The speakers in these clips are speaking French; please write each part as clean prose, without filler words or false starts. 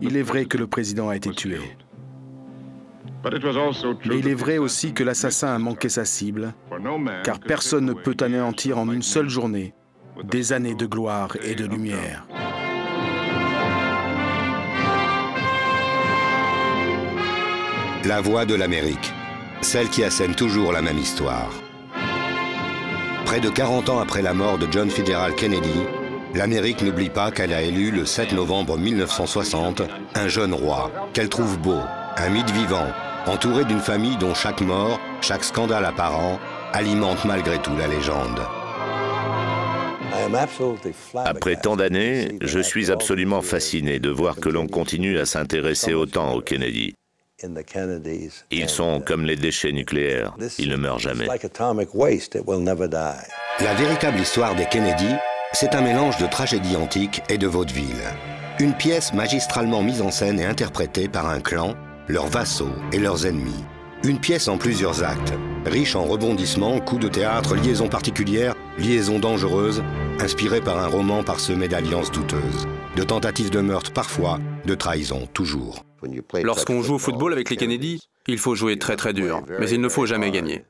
Il est vrai que le président a été tué. Mais il est vrai aussi que l'assassin a manqué sa cible, car personne ne peut anéantir en une seule journée des années de gloire et de lumière. La voix de l'Amérique, celle qui assène toujours la même histoire. Près de 40 ans après la mort de John Fitzgerald Kennedy, l'Amérique n'oublie pas qu'elle a élu le 7 novembre 1960 un jeune roi, qu'elle trouve beau, un mythe vivant, entouré d'une famille dont chaque mort, chaque scandale apparent, alimente malgré tout la légende. Après tant d'années, je suis absolument fasciné de voir que l'on continue à s'intéresser autant aux Kennedy. Ils sont comme les déchets nucléaires, ils ne meurent jamais. La véritable histoire des Kennedy, c'est un mélange de tragédie antique et de vaudeville. Une pièce magistralement mise en scène et interprétée par un clan, leurs vassaux et leurs ennemis. Une pièce en plusieurs actes, riche en rebondissements, coups de théâtre, liaisons particulières, liaisons dangereuses, inspirée par un roman parsemé d'alliances douteuses, de tentatives de meurtre parfois, de trahison toujours. Lorsqu'on joue au football avec les Kennedy, il faut jouer très très dur, mais il ne faut jamais gagner.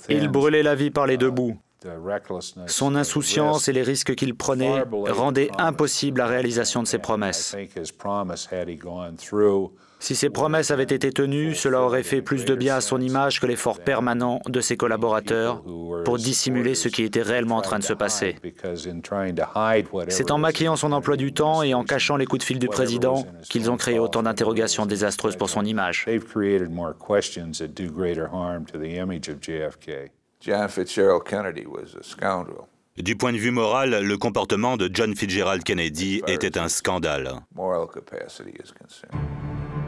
Il brûlait la vie par les deux bouts. Son insouciance et les risques qu'il prenait rendaient impossible la réalisation de ses promesses. Si ses promesses avaient été tenues, cela aurait fait plus de bien à son image que l'effort permanent de ses collaborateurs pour dissimuler ce qui était réellement en train de se passer. C'est en maquillant son emploi du temps et en cachant les coups de fil du président qu'ils ont créé autant d'interrogations désastreuses pour son image. Du point de vue moral, le comportement de John Fitzgerald Kennedy était un scandale.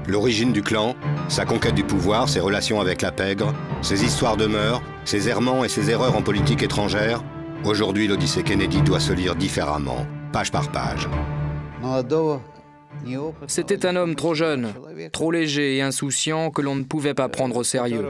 L'origine du clan, sa conquête du pouvoir, ses relations avec la pègre, ses histoires de meurtres, ses errements et ses erreurs en politique étrangère, aujourd'hui l'Odyssée Kennedy doit se lire différemment, page par page. C'était un homme trop jeune, trop léger et insouciant que l'on ne pouvait pas prendre au sérieux.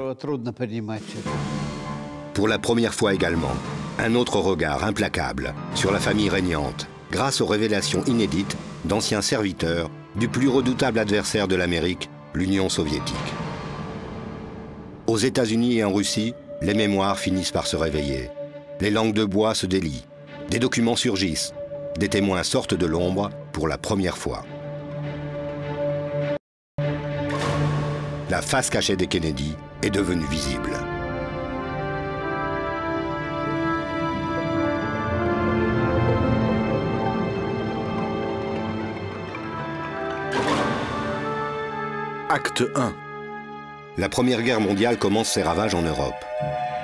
Pour la première fois également, un autre regard implacable sur la famille régnante, grâce aux révélations inédites d'anciens serviteurs du plus redoutable adversaire de l'Amérique, l'Union soviétique. Aux États-Unis et en Russie, les mémoires finissent par se réveiller. Les langues de bois se délient. Des documents surgissent. Des témoins sortent de l'ombre pour la première fois. La face cachée des Kennedy est devenue visible. Acte 1. La Première Guerre mondiale commence ses ravages en Europe.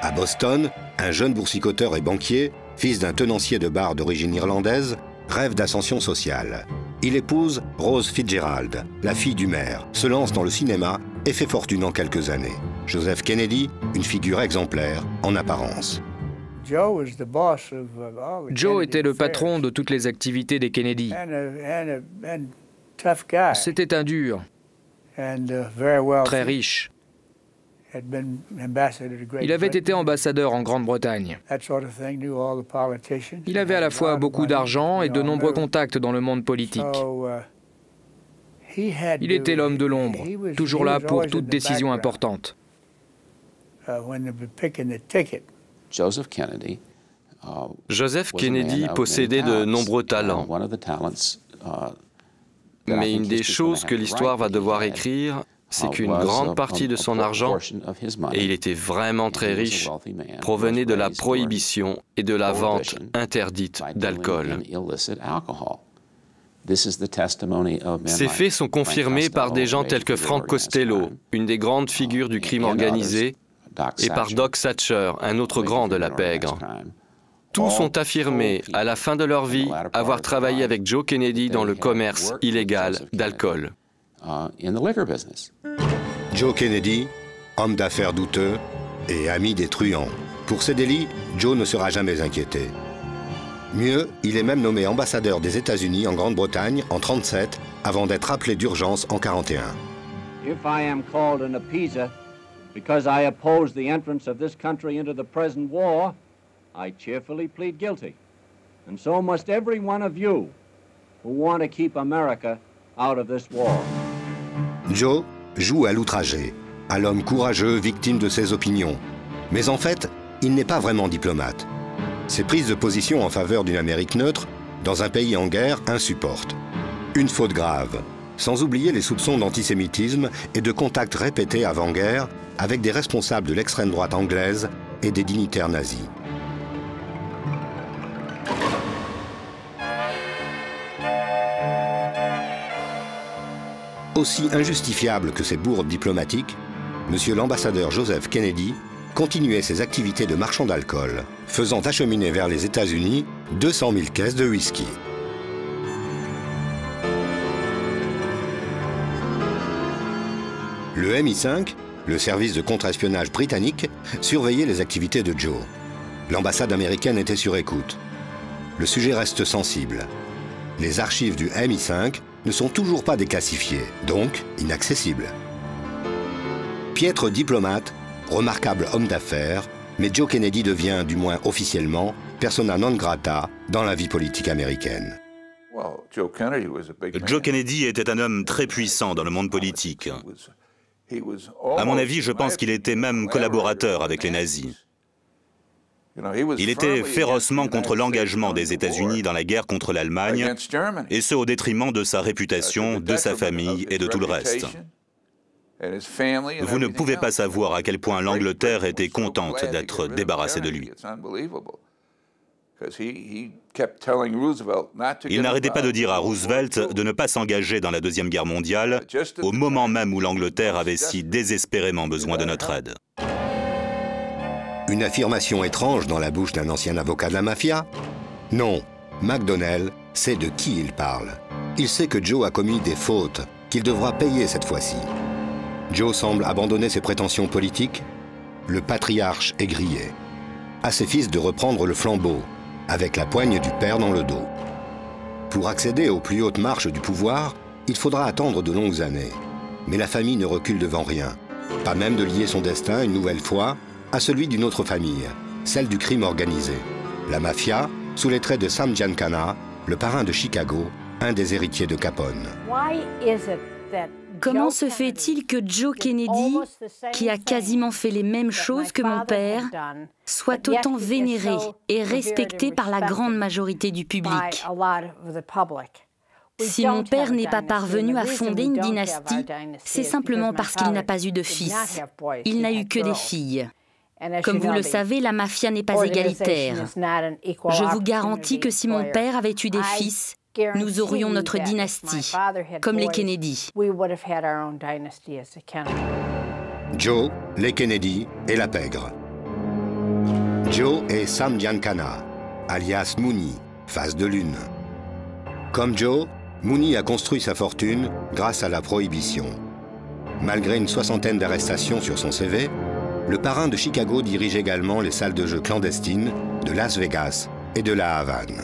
À Boston, un jeune boursicoteur et banquier, fils d'un tenancier de bar d'origine irlandaise, rêve d'ascension sociale. Il épouse Rose Fitzgerald, la fille du maire, se lance dans le cinéma et fait fortune en quelques années. Joseph Kennedy, une figure exemplaire en apparence. Joe était le patron de toutes les activités des Kennedy. C'était un dur, très riche. Il avait été ambassadeur en Grande-Bretagne. Il avait à la fois beaucoup d'argent et de nombreux contacts dans le monde politique. Il était l'homme de l'ombre, toujours là pour toute décision importante. Joseph Kennedy possédait de nombreux talents. Mais une des choses que l'histoire va devoir écrire, c'est qu'une grande partie de son argent, et il était vraiment très riche, provenait de la prohibition et de la vente interdite d'alcool. Ces faits sont confirmés par des gens tels que Frank Costello, une des grandes figures du crime organisé, et par Doc Satcher, un autre grand de la pègre. Tous ont affirmé, à la fin de leur vie, avoir travaillé avec Joe Kennedy dans le commerce illégal d'alcool. Joe Kennedy, homme d'affaires douteux et ami des truands. Pour ces délits, Joe ne sera jamais inquiété. Mieux, il est même nommé ambassadeur des États-Unis en Grande-Bretagne en 1937, avant d'être appelé d'urgence en 1941. Because I oppose the entrance of this country into the present war, I cheerfully plead guilty. And so must every one of you who want to keep America out of this war. Joe joue à l'outragé, à l'homme courageux victime de ses opinions. Mais en fait, il n'est pas vraiment diplomate. Ses prises de position en faveur d'une Amérique neutre, dans un pays en guerre, insupportent. Une faute grave, sans oublier les soupçons d'antisémitisme et de contacts répétés avant-guerre avec des responsables de l'extrême droite anglaise et des dignitaires nazis. Aussi injustifiable que ces bourdes diplomatiques, M. l'ambassadeur Joseph Kennedy continuait ses activités de marchand d'alcool, faisant acheminer vers les États-Unis 200 000 caisses de whisky. Le MI5, le service de contre-espionnage britannique, surveillait les activités de Joe. L'ambassade américaine était sur écoute. Le sujet reste sensible. Les archives du MI5 ne sont toujours pas déclassifiées, donc inaccessibles. Piètre diplomate, remarquable homme d'affaires, mais Joe Kennedy devient, du moins officiellement, persona non grata dans la vie politique américaine. Joe Kennedy était un homme très puissant dans le monde politique. À mon avis, je pense qu'il était même collaborateur avec les nazis. Il était férocement contre l'engagement des États-Unis dans la guerre contre l'Allemagne, et ce au détriment de sa réputation, de sa famille et de tout le reste. Vous ne pouvez pas savoir à quel point l'Angleterre était contente d'être débarrassée de lui. Il n'arrêtait pas de dire à Roosevelt de ne pas s'engager dans la Deuxième Guerre mondiale, au moment même où l'Angleterre avait si désespérément besoin de notre aide. Une affirmation étrange dans la bouche d'un ancien avocat de la mafia? Non, McDonnell sait de qui il parle. Il sait que Joe a commis des fautes, qu'il devra payer cette fois-ci. Joe semble abandonner ses prétentions politiques. Le patriarche est grillé. À ses fils de reprendre le flambeau, avec la poigne du père dans le dos. Pour accéder aux plus hautes marches du pouvoir, il faudra attendre de longues années. Mais la famille ne recule devant rien. Pas même de lier son destin, une nouvelle fois, à celui d'une autre famille, celle du crime organisé. La mafia, sous les traits de Sam Giancana, le parrain de Chicago, un des héritiers de Capone. Comment se fait-il que Joe Kennedy, qui a quasiment fait les mêmes choses que mon père, soit autant vénéré et respecté par la grande majorité du public? Si mon père n'est pas parvenu à fonder une dynastie, c'est simplement parce qu'il n'a pas eu de fils. Il n'a eu que des filles. Comme vous le savez, la mafia n'est pas égalitaire. Je vous garantis que si mon père avait eu des fils, nous aurions notre dynastie, comme les Kennedy. Joe, les Kennedy et la pègre. Joe est Sam Giancana, alias Mooney, face de lune. Comme Joe, Mooney a construit sa fortune grâce à la prohibition. Malgré une soixantaine d'arrestations sur son CV, le parrain de Chicago dirige également les salles de jeux clandestines de Las Vegas et de la Havane.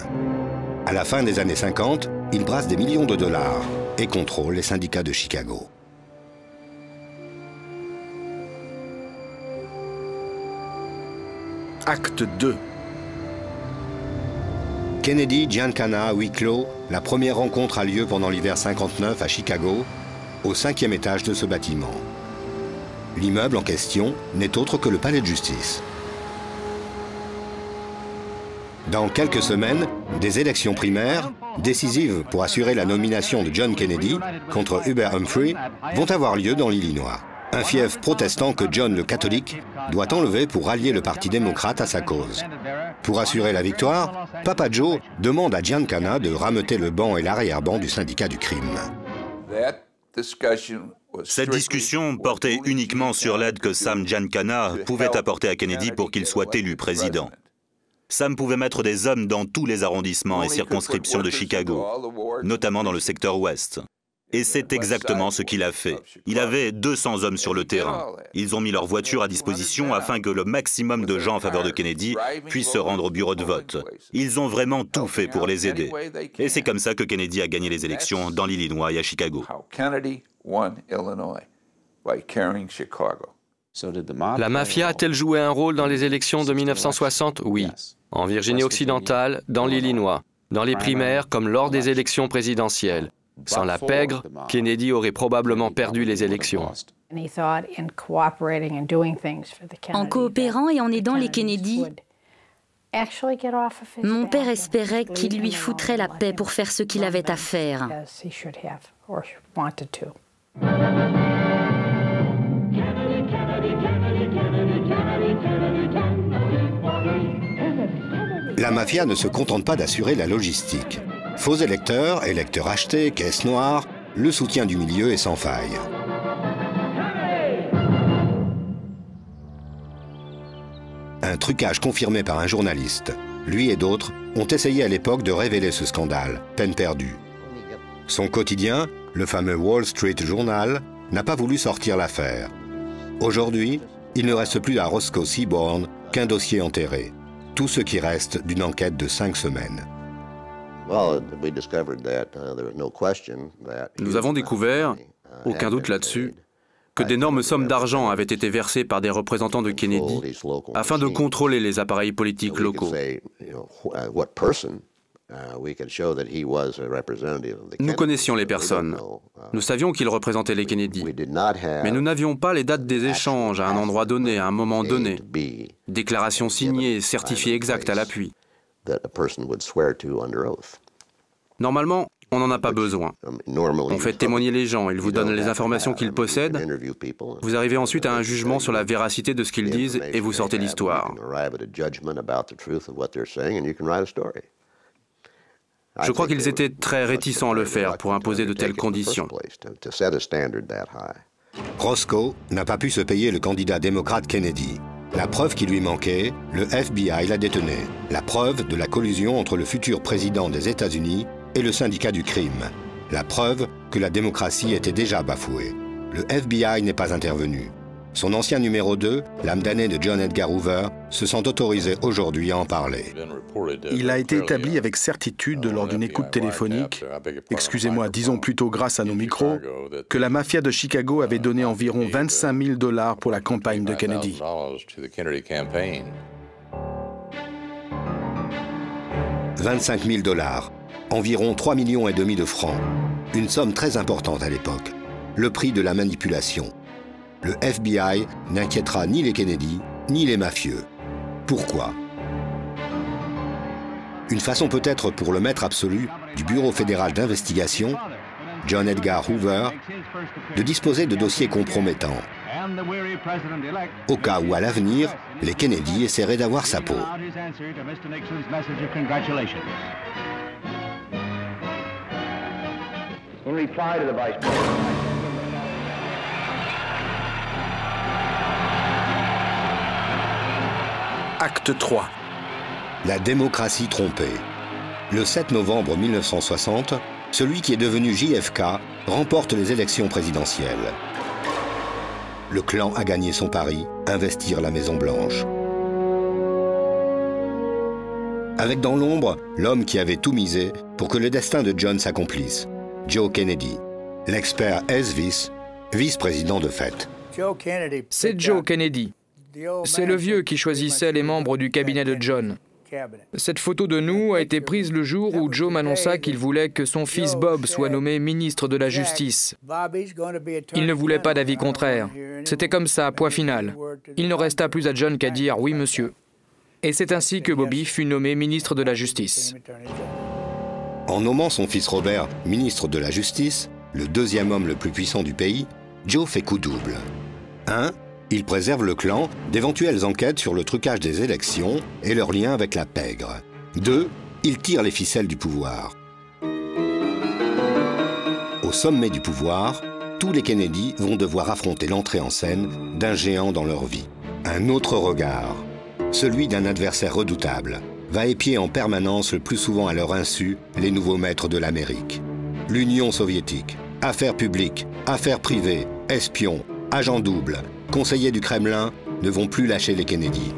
À la fin des années 50, il brasse des millions de dollars et contrôle les syndicats de Chicago. Acte 2. Kennedy, Giancana à huis clos, la première rencontre a lieu pendant l'hiver 59 à Chicago, au 5e étage de ce bâtiment. L'immeuble en question n'est autre que le palais de justice. Dans quelques semaines, des élections primaires, décisives pour assurer la nomination de John Kennedy contre Hubert Humphrey, vont avoir lieu dans l'Illinois. Un fief protestant que John le catholique doit enlever pour rallier le Parti démocrate à sa cause. Pour assurer la victoire, Papa Joe demande à Giancana de rameuter le banc et l'arrière-banc du syndicat du crime. Cette discussion portait uniquement sur l'aide que Sam Giancana pouvait apporter à Kennedy pour qu'il soit élu président. Sam pouvait mettre des hommes dans tous les arrondissements et circonscriptions de Chicago, notamment dans le secteur ouest. Et c'est exactement ce qu'il a fait. Il avait 200 hommes sur le terrain. Ils ont mis leur voiture à disposition afin que le maximum de gens en faveur de Kennedy puissent se rendre au bureau de vote. Ils ont vraiment tout fait pour les aider. Et c'est comme ça que Kennedy a gagné les élections dans l'Illinois et à Chicago. La mafia a-t-elle joué un rôle dans les élections de 1960? Oui. En Virginie occidentale, dans l'Illinois, dans les primaires comme lors des élections présidentielles. Sans la pègre, Kennedy aurait probablement perdu les élections. En coopérant et en aidant les Kennedy, mon père espérait qu'il lui foutrait la paix pour faire ce qu'il avait à faire. La mafia ne se contente pas d'assurer la logistique. Faux électeurs, électeurs achetés, caisses noires, le soutien du milieu est sans faille. Un trucage confirmé par un journaliste. Lui et d'autres ont essayé à l'époque de révéler ce scandale, peine perdue. Son quotidien, le fameux Wall Street Journal, n'a pas voulu sortir l'affaire. Aujourd'hui, il ne reste plus à Roscoe Seaborn qu'un dossier enterré. Tout ce qui reste d'une enquête de 5 semaines. Nous avons découvert, aucun doute là-dessus, que d'énormes sommes d'argent avaient été versées par des représentants de Kennedy afin de contrôler les appareils politiques locaux. Nous connaissions les personnes. Nous savions qu'ils représentaient les Kennedy. Mais nous n'avions pas les dates des échanges à un endroit donné, à un moment donné. Déclarations signées, certifiées exactes à l'appui. Normalement, on n'en a pas besoin. On fait témoigner les gens, ils vous donnent les informations qu'ils possèdent. Vous arrivez ensuite à un jugement sur la véracité de ce qu'ils disent et vous sortez l'histoire. Je crois qu'ils étaient très réticents à le faire pour imposer de telles conditions. Roscoe n'a pas pu se payer le candidat démocrate Kennedy. La preuve qui lui manquait, le FBI la détenait. La preuve de la collusion entre le futur président des États-Unis et le syndicat du crime. La preuve que la démocratie était déjà bafouée. Le FBI n'est pas intervenu. Son ancien numéro 2, l'âme damnée de John Edgar Hoover, se sent autorisé aujourd'hui à en parler. Il a été établi avec certitude lors d'une écoute téléphonique, excusez-moi, disons plutôt grâce à nos micros, que la mafia de Chicago avait donné environ 25 000 $ pour la campagne de Kennedy. 25 000 $, environ 3,5 millions de francs, une somme très importante à l'époque, le prix de la manipulation. Le FBI n'inquiétera ni les Kennedy, ni les mafieux. Pourquoi? Une façon peut-être pour le maître absolu du Bureau fédéral d'investigation, John Edgar Hoover, de disposer de dossiers compromettants, au cas où à l'avenir, les Kennedy essaieraient d'avoir sa peau. Acte 3. La démocratie trompée. Le 7 novembre 1960, celui qui est devenu JFK remporte les élections présidentielles. Le clan a gagné son pari, investir la Maison-Blanche. Avec dans l'ombre l'homme qui avait tout misé pour que le destin de John s'accomplisse, Joe Kennedy, l'expert S-Vis, vice-président de fait. C'est Joe Kennedy. C'est le vieux qui choisissait les membres du cabinet de John. Cette photo de nous a été prise le jour où Joe m'annonça qu'il voulait que son fils Bob soit nommé ministre de la Justice. Il ne voulait pas d'avis contraire. C'était comme ça, point final. Il ne resta plus à John qu'à dire « oui, monsieur ». Et c'est ainsi que Bobby fut nommé ministre de la Justice. En nommant son fils Robert ministre de la Justice, le deuxième homme le plus puissant du pays, Joe fait coup double. 1. Il préserve le clan d'éventuelles enquêtes sur le trucage des élections et leur lien avec la pègre. 2. Il tire les ficelles du pouvoir. Au sommet du pouvoir, tous les Kennedy vont devoir affronter l'entrée en scène d'un géant dans leur vie. Un autre regard, celui d'un adversaire redoutable, va épier en permanence le plus souvent à leur insu les nouveaux maîtres de l'Amérique. L'Union soviétique, affaires publiques, affaires privées, espions, agents doubles, conseillers du Kremlin ne vont plus lâcher les Kennedy,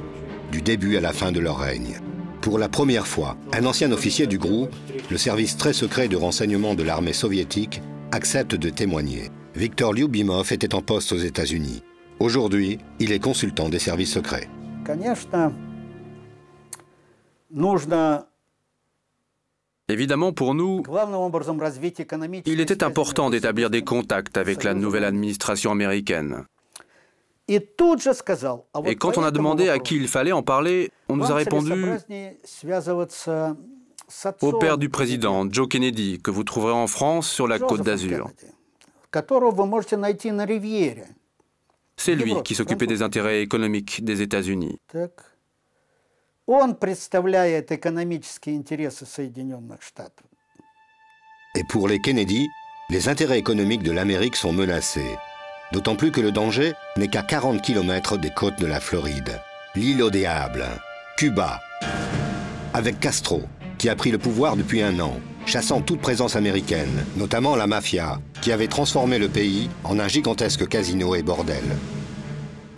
du début à la fin de leur règne. Pour la première fois, un ancien officier du groupe, le service très secret de renseignement de l'armée soviétique, accepte de témoigner. Viktor Lyubimov était en poste aux États-Unis. Aujourd'hui, il est consultant des services secrets. Évidemment, pour nous, il était important d'établir des contacts avec la nouvelle administration américaine. Et quand on a demandé à qui il fallait en parler, on nous a répondu au père du président, Joe Kennedy, que vous trouverez en France sur la Côte d'Azur. C'est lui qui s'occupait des intérêts économiques des États-Unis. Et pour les Kennedy, les intérêts économiques de l'Amérique sont menacés. D'autant plus que le danger n'est qu'à 40 km des côtes de la Floride. L'île au diable, Cuba, avec Castro, qui a pris le pouvoir depuis un an, chassant toute présence américaine, notamment la mafia, qui avait transformé le pays en un gigantesque casino et bordel.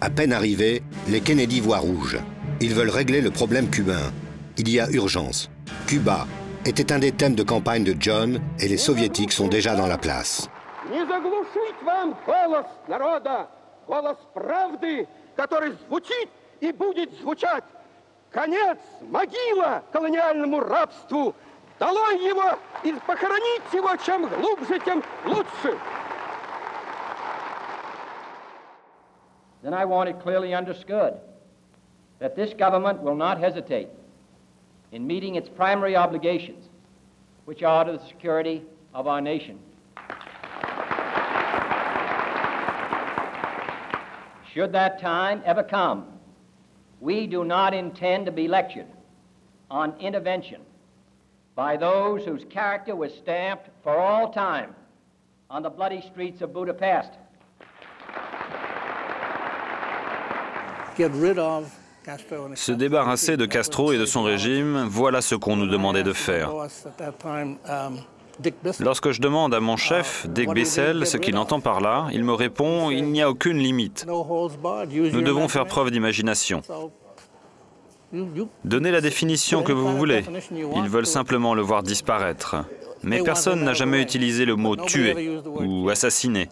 À peine arrivés, les Kennedy voient rouge. Ils veulent régler le problème cubain. Il y a urgence. Cuba était un des thèmes de campagne de John et les soviétiques sont déjà dans la place. Then I want it clearly understood that this government will not hesitate in meeting its primary obligations, which are to the security of our nation. Should that time ever come, we do not intend to be lectured on intervention by those whose character was stamped for all time on the bloody streets of Budapest. Se débarrasser de Castro et de son régime, voilà ce qu'on nous demandait de faire. Lorsque je demande à mon chef, Dick Bissell, ce qu'il entend par là, il me répond « il n'y a aucune limite. Nous devons faire preuve d'imagination. Donnez la définition que vous voulez. Ils veulent simplement le voir disparaître. Mais personne n'a jamais utilisé le mot « tuer » ou « assassiner ».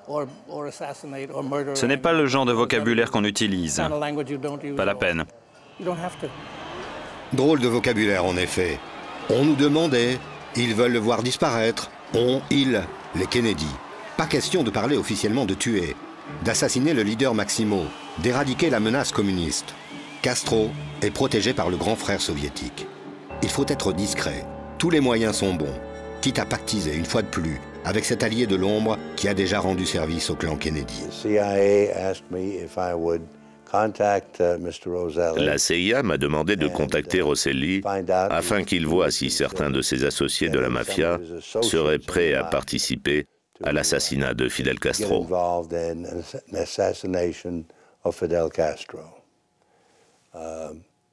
Ce n'est pas le genre de vocabulaire qu'on utilise. Pas la peine. Drôle de vocabulaire, en effet. On nous demandait, ils veulent le voir disparaître. On, ils, les Kennedy. Pas question de parler officiellement de tuer, d'assassiner le leader Maximo, d'éradiquer la menace communiste. Castro est protégé par le grand frère soviétique. Il faut être discret. Tous les moyens sont bons. Quitte à pactiser une fois de plus avec cet allié de l'ombre qui a déjà rendu service au clan Kennedy. La CIA m'a demandé de contacter Rosselli afin qu'il voie si certains de ses associés de la mafia seraient prêts à participer à l'assassinat de Fidel Castro.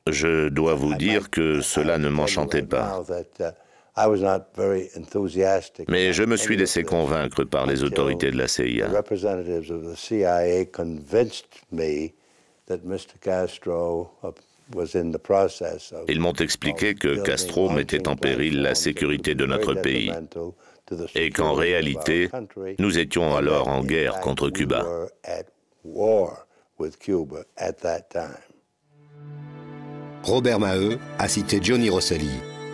Je dois vous dire que cela ne m'enchantait pas. Mais je me suis laissé convaincre par les autorités de la CIA. Ils m'ont expliqué que Castro mettait en péril la sécurité de notre pays et qu'en réalité, nous étions alors en guerre contre Cuba. Robert Maheu a cité Johnny Rosselli,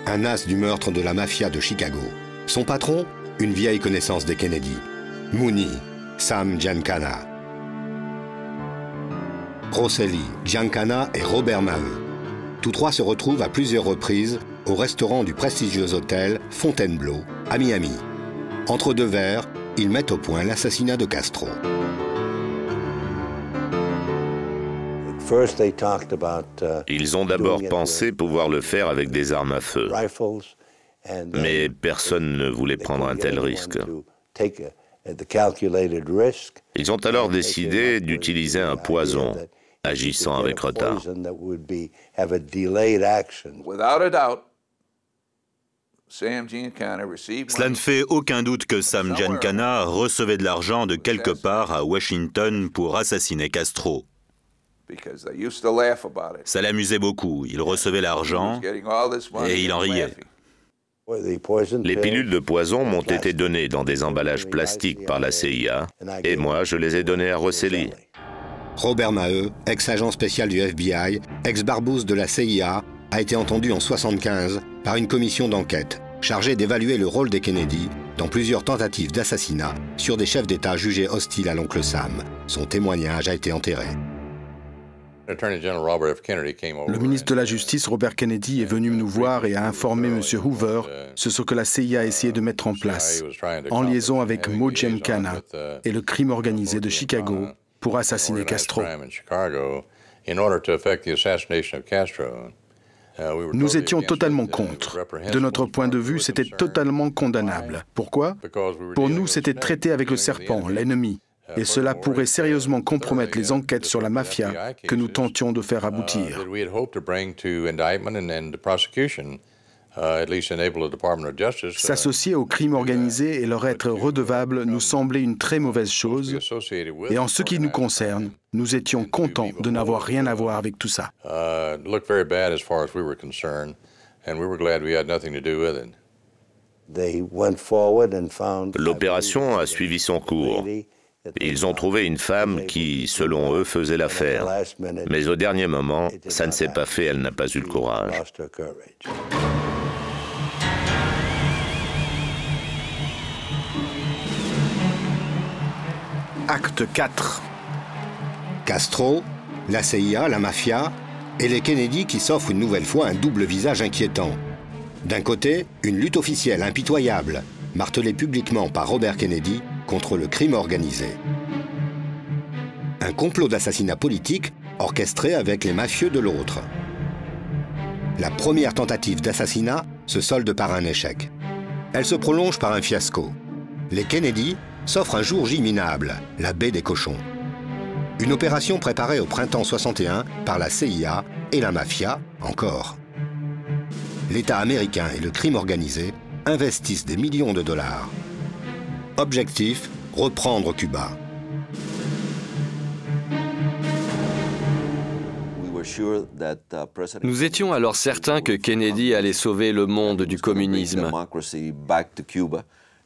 un as du meurtre de la mafia de Chicago. Son patron, une vieille connaissance des Kennedy, Mooney, Sam Giancana. Rosselli, Giancana et Robert Maheu. Tous trois se retrouvent à plusieurs reprises au restaurant du prestigieux hôtel Fontainebleau, à Miami. Entre deux verres, ils mettent au point l'assassinat de Castro. Ils ont d'abord pensé pouvoir le faire avec des armes à feu. Mais personne ne voulait prendre un tel risque. Ils ont alors décidé d'utiliser un poison, agissant avec retard. Cela ne fait aucun doute que Sam Giancana recevait de l'argent de quelque part à Washington pour assassiner Castro. Ça l'amusait beaucoup. Il recevait l'argent et il en riait. Les pilules de poison m'ont été données dans des emballages plastiques par la CIA et moi, je les ai données à Rosselli. Robert Maheu, ex-agent spécial du FBI, ex-barbouze de la CIA, a été entendu en 1975 par une commission d'enquête chargée d'évaluer le rôle des Kennedy dans plusieurs tentatives d'assassinat sur des chefs d'État jugés hostiles à l'oncle Sam. Son témoignage a été enterré. Le ministre de la Justice, Robert Kennedy, est venu nous voir et a informé M. Hoover sur ce que la CIA a essayé de mettre en place, en liaison avec Mo Giancana et le crime organisé de Chicago pour assassiner Castro. Nous étions totalement contre. De notre point de vue, c'était totalement condamnable. Pourquoi? Pour nous, c'était traiter avec le serpent, l'ennemi. Et cela pourrait sérieusement compromettre les enquêtes sur la mafia que nous tentions de faire aboutir. S'associer au crime organisé et leur être redevable nous semblait une très mauvaise chose, et en ce qui nous concerne, nous étions contents de n'avoir rien à voir avec tout ça. L'opération a suivi son cours. Ils ont trouvé une femme qui, selon eux, faisait l'affaire. Mais au dernier moment, ça ne s'est pas fait, elle n'a pas eu le courage. Acte 4. Castro, la CIA, la mafia et les Kennedy qui s'offrent une nouvelle fois un double visage inquiétant. D'un côté, une lutte officielle impitoyable, martelée publiquement par Robert Kennedy contre le crime organisé. Un complot d'assassinat politique orchestré avec les mafieux de l'autre. La première tentative d'assassinat se solde par un échec. Elle se prolonge par un fiasco. Les Kennedy s'offrent un jour J minable, la baie des cochons. Une opération préparée au printemps 61 par la CIA et la mafia encore. L'État américain et le crime organisé investissent des millions de dollars. Objectif, reprendre Cuba. Nous étions alors certains que Kennedy allait sauver le monde du communisme,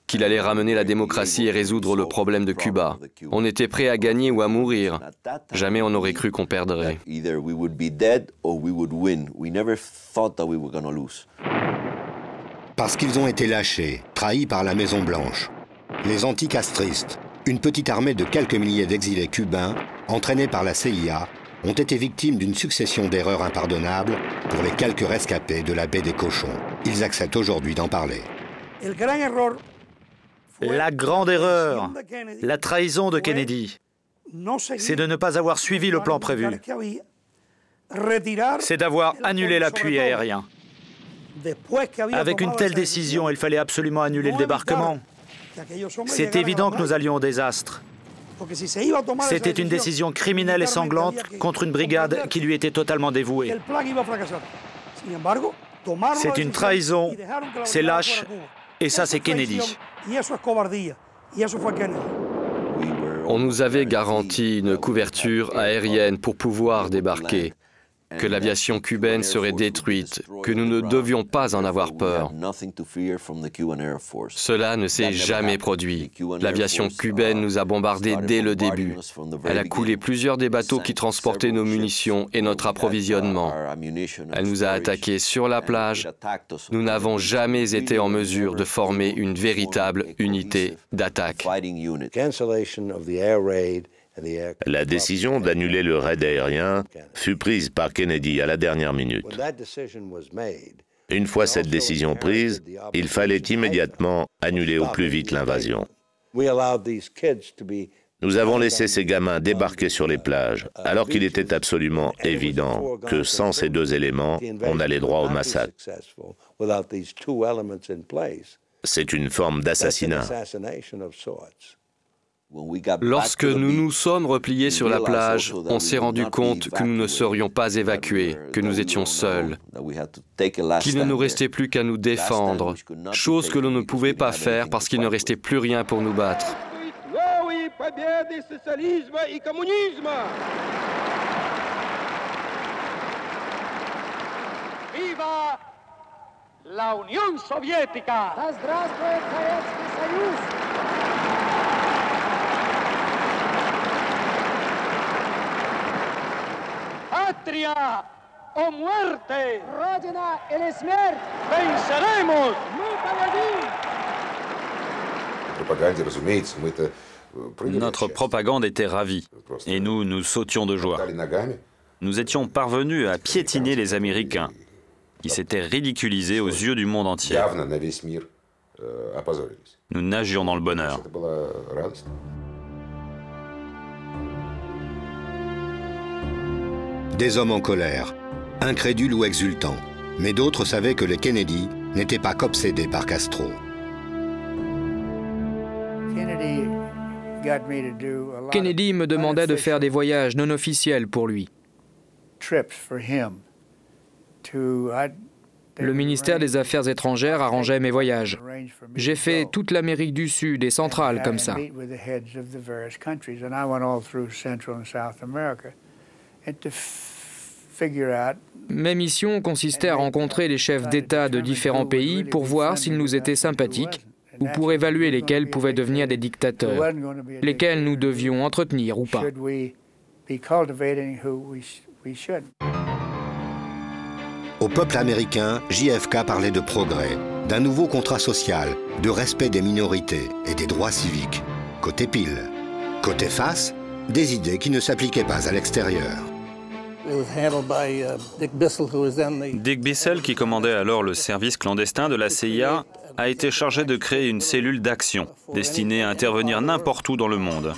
qu'il allait ramener la démocratie et résoudre le problème de Cuba. On était prêt à gagner ou à mourir. Jamais on n'aurait cru qu'on perdrait. Parce qu'ils ont été lâchés, trahis par la Maison-Blanche. Les anticastristes, une petite armée de quelques milliers d'exilés cubains, entraînés par la CIA, ont été victimes d'une succession d'erreurs impardonnables pour les quelques rescapés de la baie des cochons. Ils acceptent aujourd'hui d'en parler. La grande erreur, la trahison de Kennedy, c'est de ne pas avoir suivi le plan prévu. C'est d'avoir annulé l'appui aérien. Avec une telle décision, il fallait absolument annuler le débarquement. C'est évident que nous allions au désastre. C'était une décision criminelle et sanglante contre une brigade qui lui était totalement dévouée. C'est une trahison, c'est lâche, et ça c'est Kennedy. On nous avait garanti une couverture aérienne pour pouvoir débarquer, que l'aviation cubaine serait détruite, que nous ne devions pas en avoir peur. Cela ne s'est jamais produit. L'aviation cubaine nous a bombardés dès le début. Elle a coulé plusieurs des bateaux qui transportaient nos munitions et notre approvisionnement. Elle nous a attaqués sur la plage. Nous n'avons jamais été en mesure de former une véritable unité d'attaque. La décision d'annuler le raid aérien fut prise par Kennedy à la dernière minute. Une fois cette décision prise, il fallait immédiatement annuler au plus vite l'invasion. Nous avons laissé ces gamins débarquer sur les plages, alors qu'il était absolument évident que sans ces deux éléments, on allait droit au massacre. C'est une forme d'assassinat. Lorsque nous nous sommes repliés sur la plage, on s'est rendu compte que nous ne serions pas évacués, que nous étions seuls, qu'il ne nous restait plus qu'à nous défendre, chose que l'on ne pouvait pas faire parce qu'il ne restait plus rien pour nous battre. Viva la Unión Soviética! Здравствует Советский Союз! patria o muerte. Родина или смерть. Venceremos. Notre propagande était ravie, et nous sautions de joie. Nous étions parvenus à piétiner les Américains, qui s'étaient ridiculisés aux yeux du monde entier. Nous nagions dans le bonheur. Des hommes en colère, incrédules ou exultants, mais d'autres savaient que les Kennedy n'étaient pas qu'obsédés par Castro. Kennedy me demandait de faire des voyages non officiels pour lui. Le ministère des Affaires étrangères arrangeait mes voyages. J'ai fait toute l'Amérique du Sud et centrale comme ça. Mes missions consistaient à rencontrer les chefs d'État de différents pays pour voir s'ils nous étaient sympathiques ou pour évaluer lesquels pouvaient devenir des dictateurs, lesquels nous devions entretenir ou pas. Au peuple américain, JFK parlait de progrès, d'un nouveau contrat social, de respect des minorités et des droits civiques. Côté pile. Côté face, des idées qui ne s'appliquaient pas à l'extérieur. Dick Bissell, qui commandait alors le service clandestin de la CIA, a été chargé de créer une cellule d'action destinée à intervenir n'importe où dans le monde.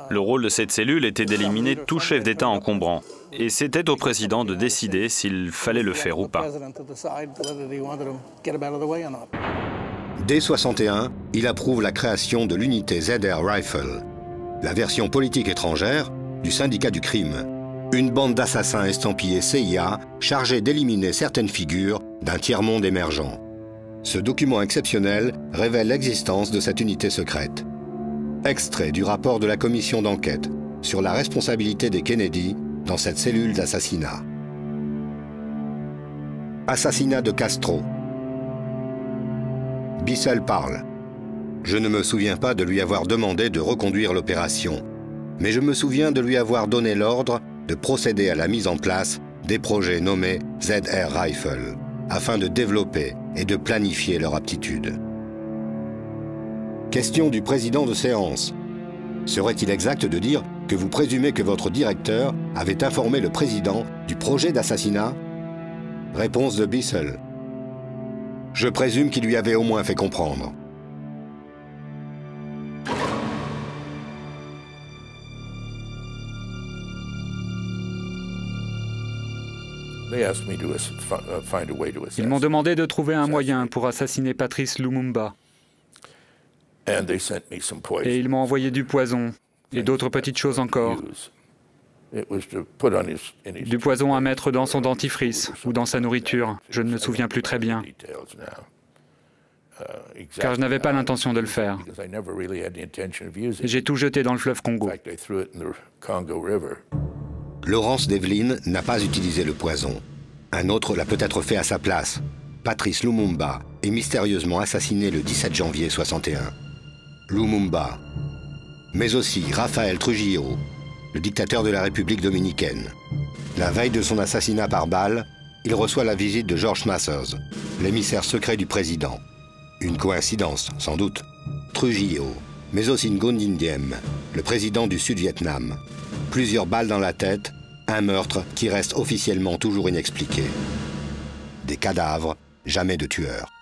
Le rôle de cette cellule était d'éliminer tout chef d'État encombrant. Et c'était au président de décider s'il fallait le faire ou pas. Dès 1961, il approuve la création de l'unité ZR Rifle, la version politique étrangère du syndicat du crime. Une bande d'assassins estampillés CIA chargée d'éliminer certaines figures d'un tiers-monde émergent. Ce document exceptionnel révèle l'existence de cette unité secrète. Extrait du rapport de la commission d'enquête sur la responsabilité des Kennedy dans cette cellule d'assassinat. Assassinat de Castro. Bissell parle. Je ne me souviens pas de lui avoir demandé de reconduire l'opération, mais je me souviens de lui avoir donné l'ordre de procéder à la mise en place des projets nommés ZR Rifle, afin de développer et de planifier leur aptitude. Question du président de séance. Serait-il exact de dire que vous présumez que votre directeur avait informé le président du projet d'assassinat? Réponse de Bissell. Je présume qu'il lui avait au moins fait comprendre. Ils m'ont demandé de trouver un moyen pour assassiner Patrice Lumumba. Et ils m'ont envoyé du poison et d'autres petites choses encore. Du poison à mettre dans son dentifrice ou dans sa nourriture, je ne me souviens plus très bien. Car je n'avais pas l'intention de le faire. J'ai tout jeté dans le fleuve Congo. Laurence Devlin n'a pas utilisé le poison. Un autre l'a peut-être fait à sa place. Patrice Lumumba est mystérieusement assassiné le 17 janvier 1961. Lumumba, mais aussi Rafael Trujillo, le dictateur de la République dominicaine. La veille de son assassinat par balle, il reçoit la visite de George Mathers, l'émissaire secret du président. Une coïncidence, sans doute. Trujillo, mais aussi Ngozi Diem, le président du Sud-Vietnam. Plusieurs balles dans la tête, un meurtre qui reste officiellement toujours inexpliqué. Des cadavres, jamais de tueurs.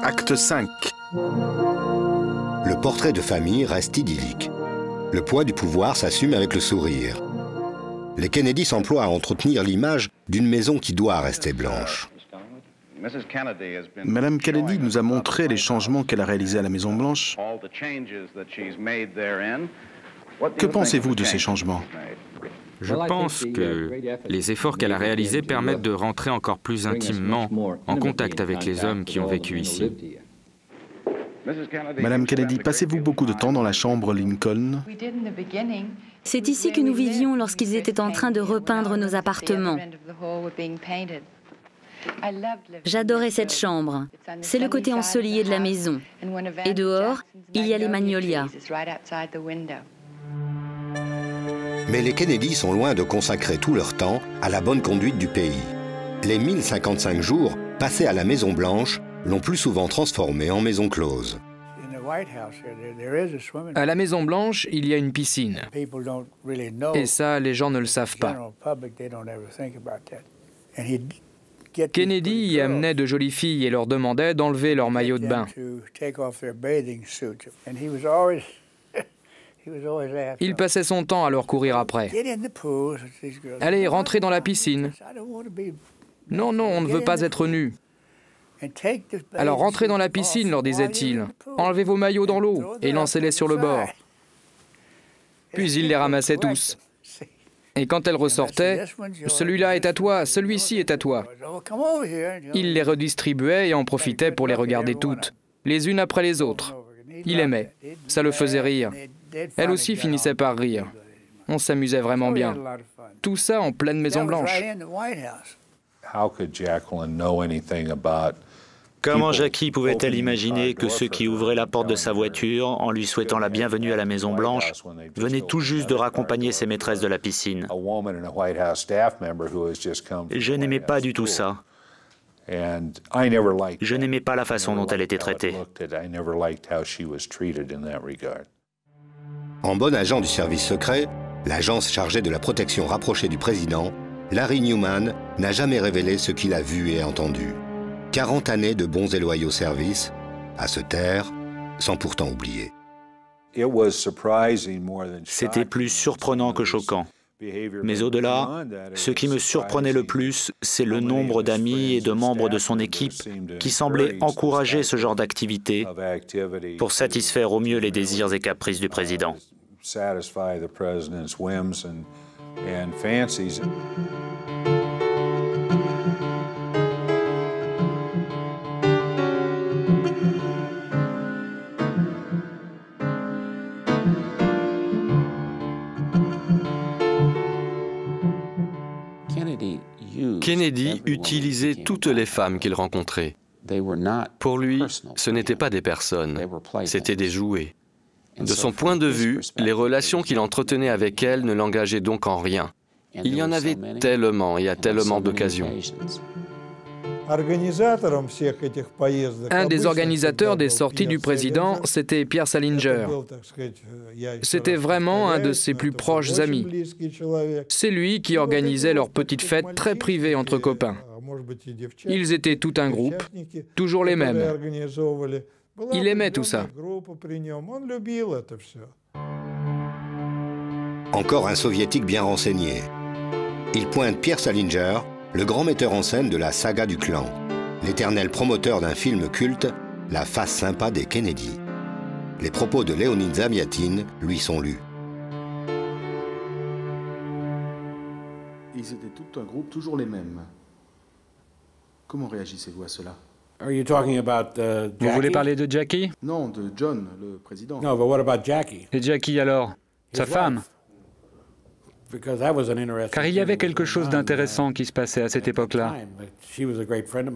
Acte 5. Le portrait de famille reste idyllique. Le poids du pouvoir s'assume avec le sourire. Les Kennedy s'emploient à entretenir l'image d'une maison qui doit rester blanche. Madame Kennedy nous a montré les changements qu'elle a réalisés à la Maison-Blanche. Que pensez-vous de ces changements? Je pense que les efforts qu'elle a réalisés permettent de rentrer encore plus intimement en contact avec les hommes qui ont vécu ici. Madame Kennedy, passez-vous beaucoup de temps dans la chambre Lincoln? C'est ici que nous vivions lorsqu'ils étaient en train de repeindre nos appartements. J'adorais cette chambre. C'est le côté ensoleillé de la maison. Et dehors, il y a les magnolias. Mais les Kennedy sont loin de consacrer tout leur temps à la bonne conduite du pays. Les 1055 jours passés à la Maison-Blanche l'ont plus souvent transformé en maison close. À la Maison-Blanche, il y a une piscine. Et ça, les gens ne le savent pas. Kennedy y amenait de jolies filles et leur demandait d'enlever leur maillot de bain. Il passait son temps à leur courir après. « Allez, rentrez dans la piscine. »« Non, non, on ne veut pas être nus. »« Alors rentrez dans la piscine, leur disait-il. Enlevez vos maillots dans l'eau et lancez-les sur le bord. » Puis il les ramassait tous. Et quand elles ressortaient, « Celui-là est à toi, celui-ci est à toi. » Il les redistribuait et en profitait pour les regarder toutes, les unes après les autres. Il aimait. Ça le faisait rire. Elle aussi finissait par rire. On s'amusait vraiment bien. Tout ça en pleine Maison-Blanche. Comment Jackie pouvait-elle imaginer que ceux qui ouvraient la porte de sa voiture en lui souhaitant la bienvenue à la Maison-Blanche venaient tout juste de raccompagner ses maîtresses de la piscine? Je n'aimais pas du tout ça. Je n'aimais pas la façon dont elle était traitée. En bon agent du service secret, l'agence chargée de la protection rapprochée du président, Larry Newman n'a jamais révélé ce qu'il a vu et entendu. 40 années de bons et loyaux services, à se taire, sans pourtant oublier. C'était plus surprenant que choquant. Mais au-delà, ce qui me surprenait le plus, c'est le nombre d'amis et de membres de son équipe qui semblaient encourager ce genre d'activité pour satisfaire au mieux les désirs et caprices du président. Kennedy utilisait toutes les femmes qu'il rencontrait. Pour lui, ce n'étaient pas des personnes, c'étaient des jouets. De son point de vue, les relations qu'il entretenait avec elles ne l'engageaient donc en rien. Il y en avait tellement et à tellement d'occasions. Un des organisateurs des sorties du président, c'était Pierre Salinger. C'était vraiment un de ses plus proches amis. C'est lui qui organisait leurs petites fêtes très privées entre copains. Ils étaient tout un groupe, toujours les mêmes. Il aimait tout ça. Encore un soviétique bien renseigné. Il pointe Pierre Salinger, le grand metteur en scène de la saga du clan, l'éternel promoteur d'un film culte, La face sympa des Kennedy. Les propos de Léonid Zamiatin lui sont lus. Ils étaient tout un groupe, toujours les mêmes. Comment réagissez-vous à cela? Vous voulez parler de Jackie? Non, de John, le président. No, but what about Jackie? Et Jackie alors? Sa femme? Car il y avait quelque chose d'intéressant qui se passait à cette époque-là.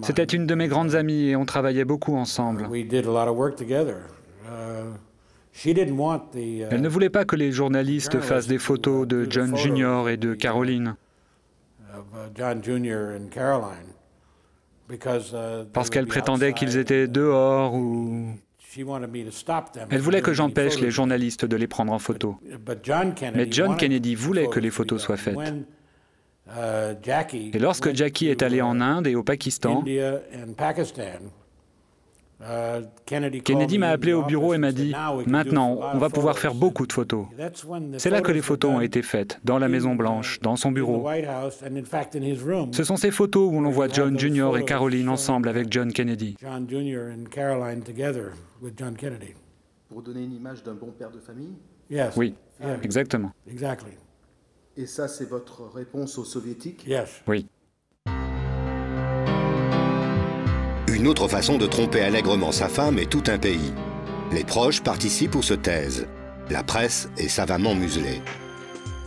C'était une de mes grandes amies et on travaillait beaucoup ensemble. Elle ne voulait pas que les journalistes fassent des photos de John Jr. et de Caroline. Parce qu'elle prétendait qu'ils étaient dehors ou... Elle voulait que j'empêche les journalistes de les prendre en photo. Mais John Kennedy voulait que les photos soient faites. Et lorsque Jackie est allé en Inde et au Pakistan, Kennedy m'a appelé au bureau et m'a dit « Maintenant, on va pouvoir faire beaucoup de photos ». C'est là que les photos ont été faites, dans la Maison-Blanche, dans son bureau. Ce sont ces photos où l'on voit John Jr. et Caroline ensemble avec John Kennedy. Pour donner une image d'un bon père de famille? Oui, exactement. Et ça, c'est votre réponse aux soviétiques? Oui. Une autre façon de tromper allègrement sa femme et tout un pays. Les proches participent ou se taisent. La presse est savamment muselée.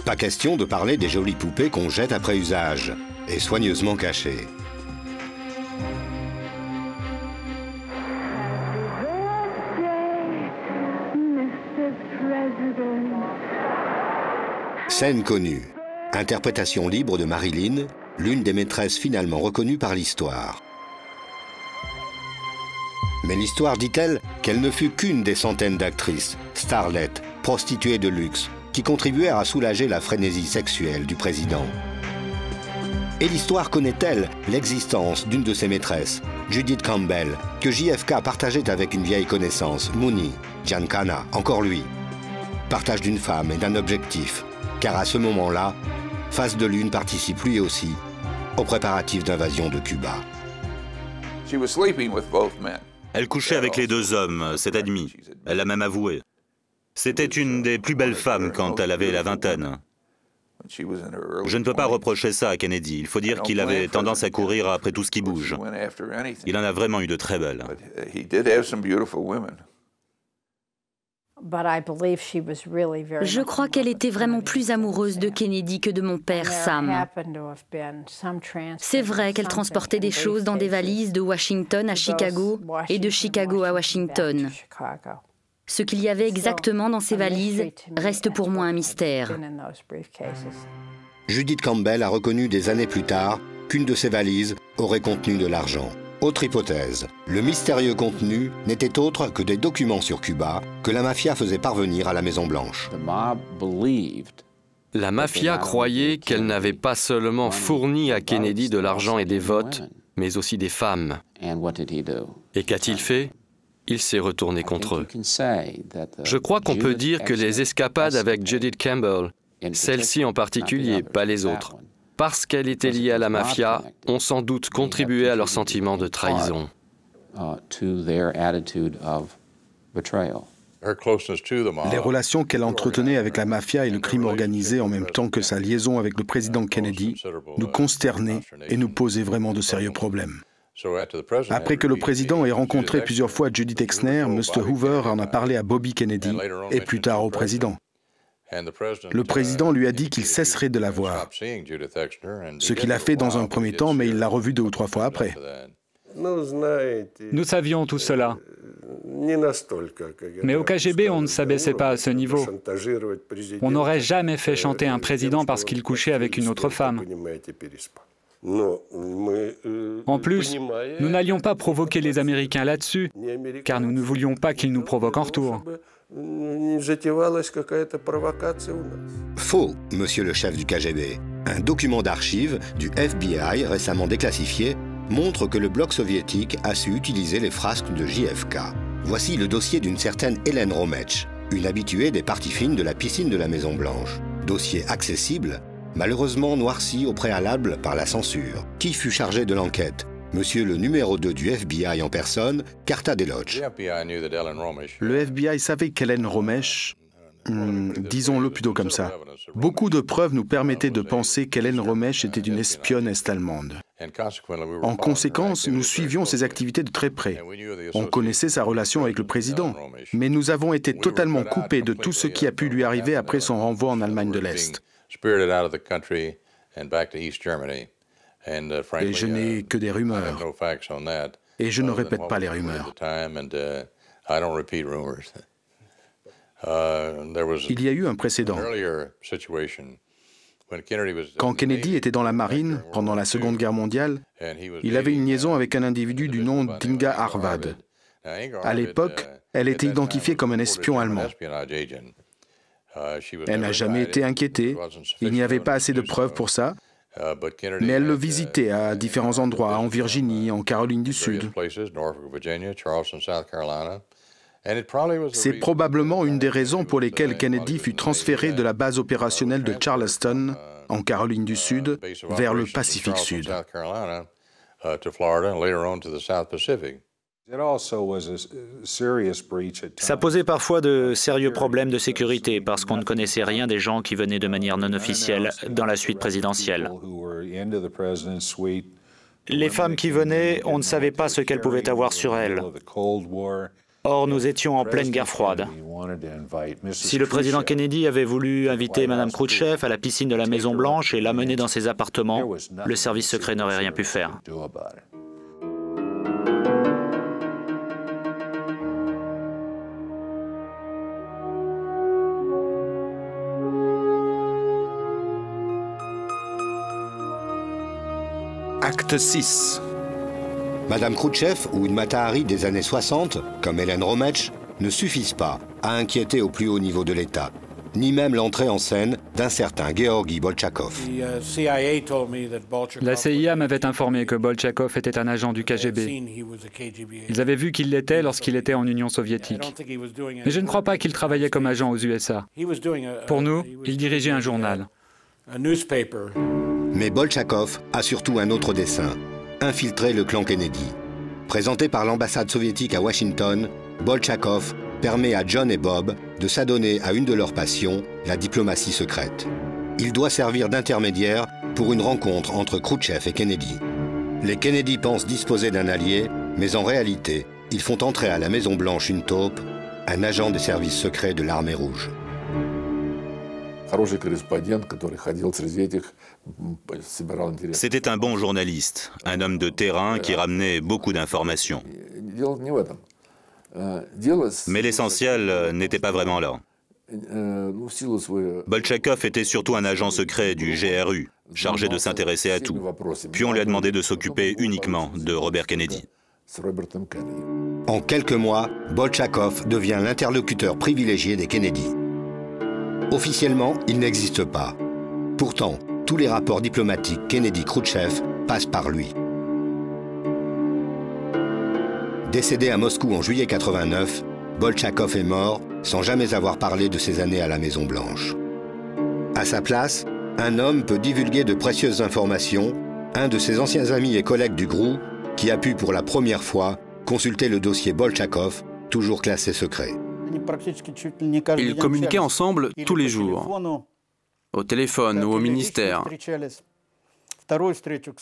Pas question de parler des jolies poupées qu'on jette après usage et soigneusement cachées. Scène connue. Interprétation libre de Marilyn, l'une des maîtresses finalement reconnues par l'histoire. Mais l'histoire dit-elle qu'elle ne fut qu'une des centaines d'actrices, starlettes, prostituées de luxe, qui contribuèrent à soulager la frénésie sexuelle du président. Et l'histoire connaît-elle l'existence d'une de ses maîtresses, Judith Campbell, que JFK partageait avec une vieille connaissance, Mooney, Giancana, encore lui. Partage d'une femme et d'un objectif, car à ce moment-là, Face de Lune participe lui aussi aux préparatifs d'invasion de Cuba. Elle couchait avec les deux hommes, c'est admis. Elle l'a même avoué. C'était une des plus belles femmes quand elle avait la vingtaine. Je ne peux pas reprocher ça à Kennedy. Il faut dire qu'il avait tendance à courir après tout ce qui bouge. Il en a vraiment eu de très belles. Je crois qu'elle était vraiment plus amoureuse de Kennedy que de mon père Sam. C'est vrai qu'elle transportait des choses dans des valises de Washington à Chicago et de Chicago à Washington. Ce qu'il y avait exactement dans ces valises reste pour moi un mystère. Judith Campbell a reconnu des années plus tard qu'une de ces valises aurait contenu de l'argent. Autre hypothèse, le mystérieux contenu n'était autre que des documents sur Cuba que la mafia faisait parvenir à la Maison-Blanche. La mafia croyait qu'elle n'avait pas seulement fourni à Kennedy de l'argent et des votes, mais aussi des femmes. Et qu'a-t-il fait? Il s'est retourné contre eux. Je crois qu'on peut dire que les escapades avec Judith Campbell, celle-ci en particulier, pas les autres, parce qu'elle était liée à la mafia, ont sans doute contribué à leur sentiment de trahison. Les relations qu'elle entretenait avec la mafia et le crime organisé en même temps que sa liaison avec le président Kennedy nous consternaient et nous posaient vraiment de sérieux problèmes. Après que le président ait rencontré plusieurs fois Judith Exner, M. Hoover en a parlé à Bobby Kennedy et plus tard au président. Le président lui a dit qu'il cesserait de la voir, ce qu'il a fait dans un premier temps, mais il l'a revue 2 ou 3 fois après. Nous savions tout cela. Mais au KGB, on ne s'abaissait pas à ce niveau. On n'aurait jamais fait chanter un président parce qu'il couchait avec une autre femme. En plus, nous n'allions pas provoquer les Américains là-dessus, car nous ne voulions pas qu'ils nous provoquent en retour. Faux, monsieur le chef du KGB. Un document d'archives du FBI récemment déclassifié montre que le bloc soviétique a su utiliser les frasques de JFK. Voici le dossier d'une certaine Hélène Romech, une habituée des parties fines de la piscine de la Maison-Blanche. Dossier accessible, malheureusement noirci au préalable par la censure. Qui fut chargé de l'enquête? Monsieur le numéro 2 du FBI en personne, Carta Deloche. Le FBI savait qu'Hélène Romech, disons-le plutôt comme ça, beaucoup de preuves nous permettaient de penser qu'Hélène Romech était une espionne est-allemande. En conséquence, nous suivions ses activités de très près. On connaissait sa relation avec le président, mais nous avons été totalement coupés de tout ce qui a pu lui arriver après son renvoi en Allemagne de l'Est. Et je n'ai que des rumeurs. Et je ne répète pas les rumeurs. Il y a eu un précédent. Quand Kennedy était dans la marine, pendant la Seconde Guerre mondiale, il avait une liaison avec un individu du nom d'Inga Harvad. À l'époque, elle était identifiée comme un espion allemand. Elle n'a jamais été inquiétée, il n'y avait pas assez de preuves pour ça, mais elle le visitait à différents endroits, en Virginie, en Caroline du Sud. C'est probablement une des raisons pour lesquelles Kennedy fut transféré de la base opérationnelle de Charleston, en Caroline du Sud, vers le Pacifique Sud. Ça posait parfois de sérieux problèmes de sécurité parce qu'on ne connaissait rien des gens qui venaient de manière non officielle dans la suite présidentielle. Les femmes qui venaient, on ne savait pas ce qu'elles pouvaient avoir sur elles. Or, nous étions en pleine guerre froide. Si le président Kennedy avait voulu inviter Mme Khrouchtchev à la piscine de la Maison-Blanche et l'amener dans ses appartements, le service secret n'aurait rien pu faire. Acte 6. Madame Khrouchtchev ou une Mata Hari des années 60, comme Hélène Rometsch, ne suffisent pas à inquiéter au plus haut niveau de l'État, ni même l'entrée en scène d'un certain Georgi Bolchakov. La CIA m'avait informé que Bolchakov était un agent du KGB. Ils avaient vu qu'il l'était lorsqu'il était en Union soviétique. Mais je ne crois pas qu'il travaillait comme agent aux USA. Pour nous, il dirigeait un journal. Mais Bolchakov a surtout un autre dessein, infiltrer le clan Kennedy. Présenté par l'ambassade soviétique à Washington, Bolchakov permet à John et Bob de s'adonner à une de leurs passions, la diplomatie secrète. Il doit servir d'intermédiaire pour une rencontre entre Khrouchtchev et Kennedy. Les Kennedy pensent disposer d'un allié, mais en réalité, ils font entrer à la Maison-Blanche une taupe, un agent des services secrets de l'Armée rouge. C'était un bon journaliste, un homme de terrain qui ramenait beaucoup d'informations. Mais l'essentiel n'était pas vraiment là. Bolchakov était surtout un agent secret du GRU, chargé de s'intéresser à tout. Puis on lui a demandé de s'occuper uniquement de Robert Kennedy. En quelques mois, Bolchakov devient l'interlocuteur privilégié des Kennedy. Officiellement, il n'existe pas. Pourtant, tous les rapports diplomatiques Kennedy-Khrouchtchev passent par lui. Décédé à Moscou en juillet 89, Bolchakov est mort sans jamais avoir parlé de ses années à la Maison-Blanche. À sa place, un homme peut divulguer de précieuses informations, un de ses anciens amis et collègues du GRU, qui a pu pour la première fois consulter le dossier Bolchakov, toujours classé secret. Ils communiquaient ensemble tous les jours, au téléphone ou au ministère.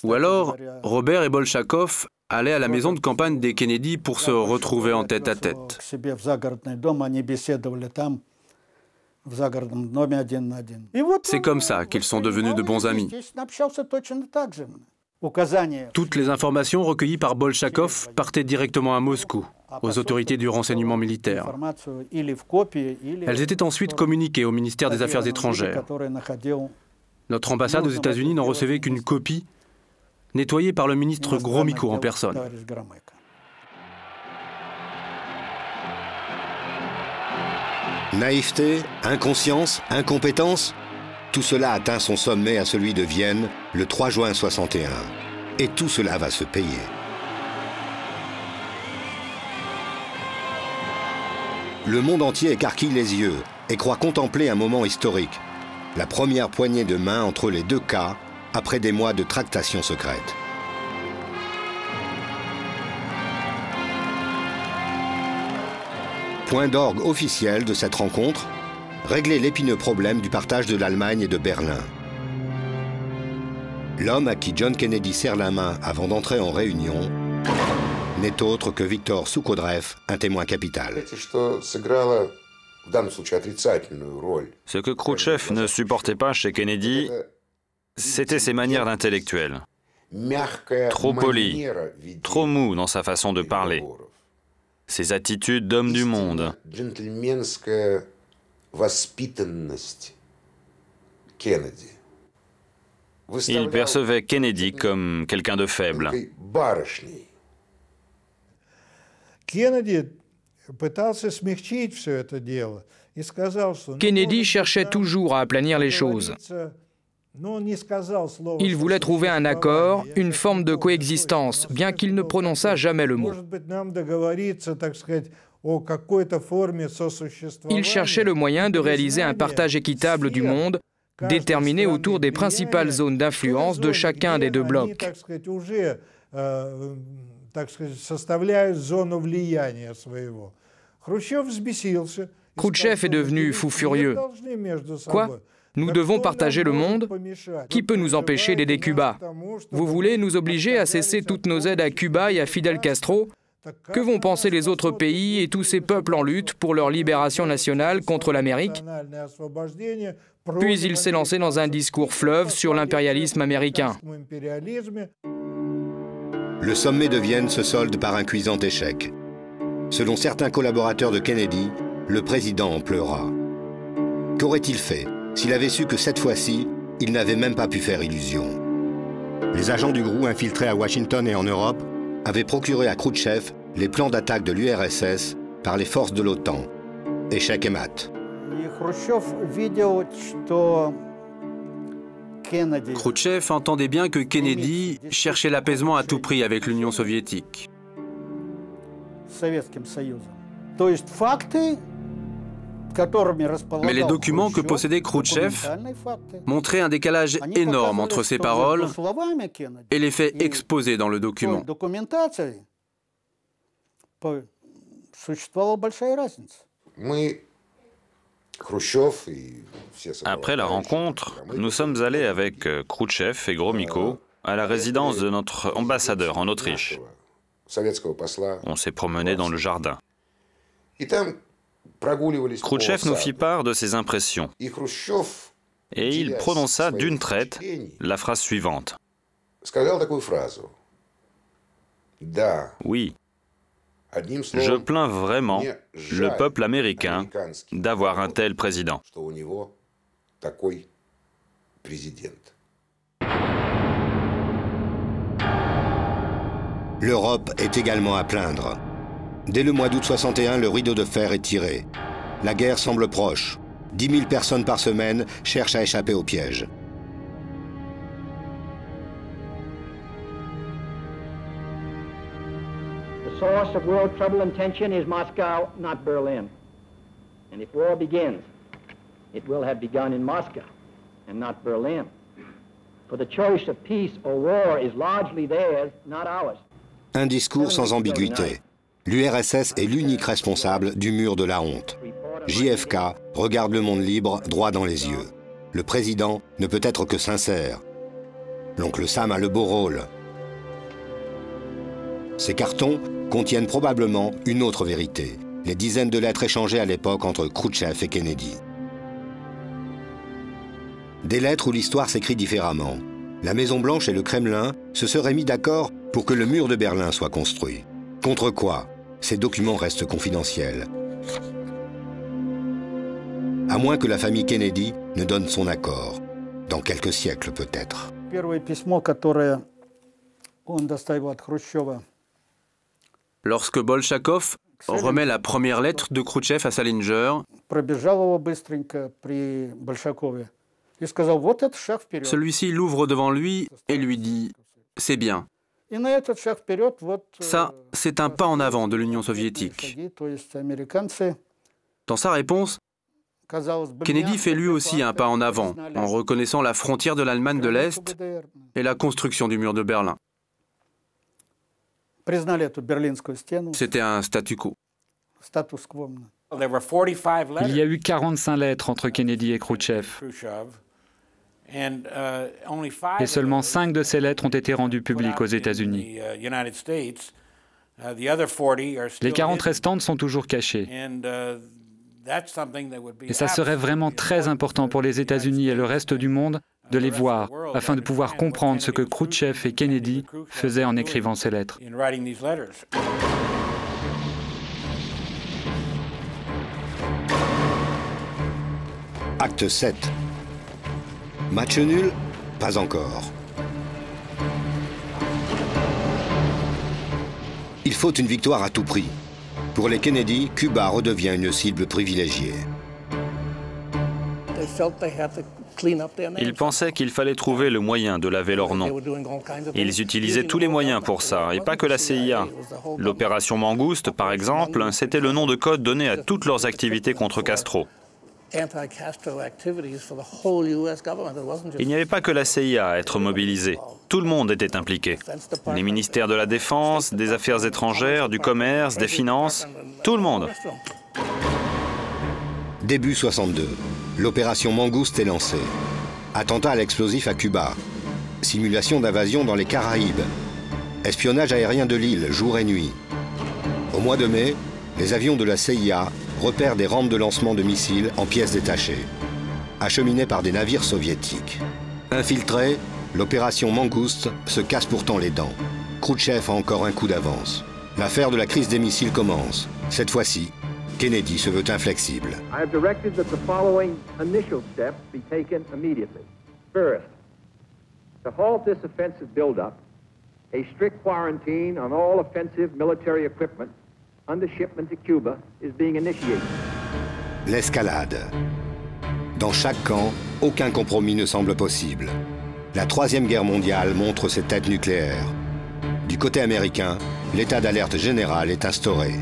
Ou alors, Robert et Bolchakov allaient à la maison de campagne des Kennedy pour se retrouver en tête-à-tête. C'est comme ça qu'ils sont devenus de bons amis. Toutes les informations recueillies par Bolchakov partaient directement à Moscou, aux autorités du renseignement militaire. Elles étaient ensuite communiquées au ministère des Affaires étrangères. Notre ambassade aux États-Unis n'en recevait qu'une copie, nettoyée par le ministre Gromyko en personne. Naïveté, inconscience, incompétence, tout cela atteint son sommet à celui de Vienne le 3 juin 61. Et tout cela va se payer. Le monde entier écarquille les yeux et croit contempler un moment historique. La première poignée de main entre les deux cas après des mois de tractations secrètes. Point d'orgue officiel de cette rencontre, régler l'épineux problème du partage de l'Allemagne et de Berlin. L'homme à qui John Kennedy serre la main avant d'entrer en réunion n'est autre que Victor Soukhodrev, un témoin capital. Ce que Khrouchtchev ne supportait pas chez Kennedy, c'était ses manières d'intellectuel. Trop poli, trop mou dans sa façon de parler. Ses attitudes d'homme du monde. Il percevait Kennedy comme quelqu'un de faible. Kennedy cherchait toujours à aplanir les choses. Il voulait trouver un accord, une forme de coexistence, bien qu'il ne prononçât jamais le mot. Il cherchait le moyen de réaliser un partage équitable du monde, déterminé autour des principales zones d'influence de chacun des deux blocs. Khrouchtchev est devenu fou furieux. Quoi ? Nous devons partager le monde? Qui peut nous empêcher d'aider Cuba? Vous voulez nous obliger à cesser toutes nos aides à Cuba et à Fidel Castro? Que vont penser les autres pays et tous ces peuples en lutte pour leur libération nationale contre l'Amérique? Puis il s'est lancé dans un discours fleuve sur l'impérialisme américain. Le sommet de Vienne se solde par un cuisant échec. Selon certains collaborateurs de Kennedy, le président en pleura. Qu'aurait-il fait s'il avait su que cette fois-ci, il n'avait même pas pu faire illusion? les agents du GRU infiltrés à Washington et en Europe avaient procuré à Khrouchtchev les plans d'attaque de l'URSS par les forces de l'OTAN. Échec et mat. Khrouchtchev entendait bien que Kennedy cherchait l'apaisement à tout prix avec l'Union soviétique. Mais les documents que possédait Khrouchtchev montraient un décalage énorme entre ses paroles et les faits exposés dans le document. Après la rencontre, nous sommes allés avec Khrouchtchev et Gromyko à la résidence de notre ambassadeur en Autriche. On s'est promené dans le jardin. Khrouchtchev nous fit part de ses impressions. Et il prononça d'une traite la phrase suivante. Oui, je plains vraiment le peuple américain d'avoir un tel président. L'Europe est également à plaindre. Dès le mois d'août 61, le rideau de fer est tiré. La guerre semble proche. 10 000 personnes par semaine cherchent à échapper au piège. The source of world trouble and tension is Moscow, not Berlin. And if war begins, it will have begun in Moscow and not Berlin. For the choice of peace or war is largely theirs, not ours. Un discours sans ambiguïté. L'URSS est l'unique responsable du mur de la honte. JFK regarde le monde libre droit dans les yeux. Le président ne peut être que sincère. L'oncle Sam a le beau rôle. Ces cartons contiennent probablement une autre vérité, les dizaines de lettres échangées à l'époque entre Khrouchtchev et Kennedy. Des lettres où l'histoire s'écrit différemment. La Maison-Blanche et le Kremlin se seraient mis d'accord pour que le mur de Berlin soit construit. Contre quoi? Ces documents restent confidentiels. À moins que la famille Kennedy ne donne son accord. Dans quelques siècles peut-être. Lorsque Bolchakov remet la première lettre de Khrouchtchev à Salinger, celui-ci l'ouvre devant lui et lui dit « C'est bien ». Ça, c'est un pas en avant de l'Union soviétique. Dans sa réponse, Kennedy fait lui aussi un pas en avant, en reconnaissant la frontière de l'Allemagne de l'Est et la construction du mur de Berlin. C'était un statu quo. Il y a eu 45 lettres entre Kennedy et Khrouchtchev. Et seulement 5 de ces lettres ont été rendues publiques aux États-Unis. Les 40 restantes sont toujours cachées. Et ça serait vraiment très important pour les États-Unis et le reste du monde de les voir, afin de pouvoir comprendre ce que Khrouchtchev et Kennedy faisaient en écrivant ces lettres. Acte 7. Match nul? Pas encore. Il faut une victoire à tout prix. Pour les Kennedy, Cuba redevient une cible privilégiée. Ils pensaient qu'il fallait trouver le moyen de laver leur nom. Ils utilisaient tous les moyens pour ça, et pas que la CIA. L'opération Mangouste, par exemple, c'était le nom de code donné à toutes leurs activités contre Castro. Il n'y avait pas que la CIA à être mobilisée. Tout le monde était impliqué. Les ministères de la Défense, des Affaires étrangères, du Commerce, des Finances, tout le monde. Début 62. L'opération Mangouste est lancée. Attentat à l'explosif à Cuba. Simulation d'invasion dans les Caraïbes. Espionnage aérien de l'île, jour et nuit. Au mois de mai, les avions de la CIA repèrent des rampes de lancement de missiles en pièces détachées, acheminées par des navires soviétiques. Infiltrée, l'opération Mangouste se casse pourtant les dents. Khrouchtchev a encore un coup d'avance. L'affaire de la crise des missiles commence. Cette fois-ci, Kennedy se veut inflexible. I have directed that the following initial steps be taken immediately. First, To halt this offensive buildup, a strict quarantine on all offensive military equipment under shipment to Cuba is being initiated. L'escalade. Dans chaque camp, aucun compromis ne semble possible. La Troisième Guerre mondiale montre ses têtes nucléaires. Du côté américain, l'état d'alerte général est instauré.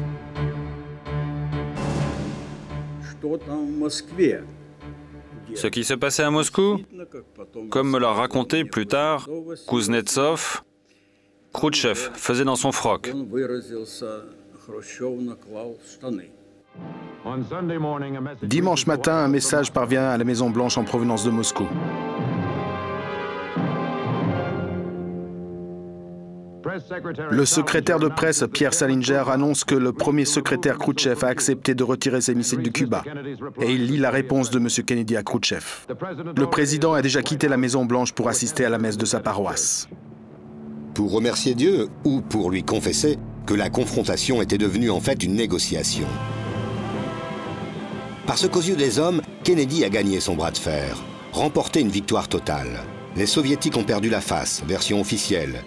Ce qui se passait à Moscou, comme me l'a raconté plus tard Kuznetsov, Khrouchtchev faisait dans son froc. Dimanche matin, un message parvient à la Maison-Blanche en provenance de Moscou. Le secrétaire de presse Pierre Salinger annonce que le premier secrétaire Khrouchtchev a accepté de retirer ses missiles du Cuba. Et il lit la réponse de M. Kennedy à Khrouchtchev. Le président a déjà quitté la Maison-Blanche pour assister à la messe de sa paroisse. Pour remercier Dieu ou pour lui confesser que la confrontation était devenue en fait une négociation. Parce qu'aux yeux des hommes, Kennedy a gagné son bras de fer, remporté une victoire totale. Les Soviétiques ont perdu la face, version officielle.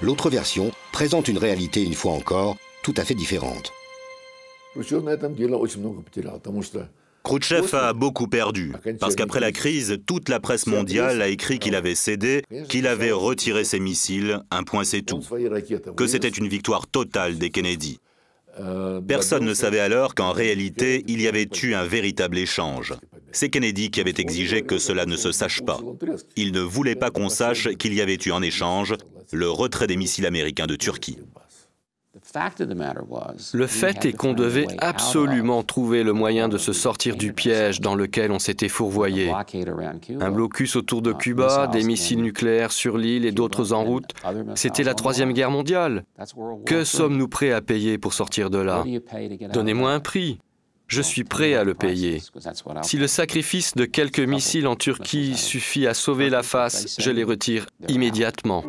L'autre version présente une réalité, une fois encore, tout à fait différente. Khrouchtchev a beaucoup perdu, parce qu'après la crise, toute la presse mondiale a écrit qu'il avait cédé, qu'il avait retiré ses missiles, un point c'est tout, que c'était une victoire totale des Kennedy. Personne ne savait alors qu'en réalité, il y avait eu un véritable échange. C'est Kennedy qui avait exigé que cela ne se sache pas. Il ne voulait pas qu'on sache qu'il y avait eu en échange le retrait des missiles américains de Turquie. Le fait est qu'on devait absolument trouver le moyen de se sortir du piège dans lequel on s'était fourvoyé. Un blocus autour de Cuba, des missiles nucléaires sur l'île et d'autres en route, c'était la Troisième Guerre mondiale. Que sommes-nous prêts à payer pour sortir de là? Donnez-moi un prix. Je suis prêt à le payer. Si le sacrifice de quelques missiles en Turquie suffit à sauver la face, je les retire immédiatement.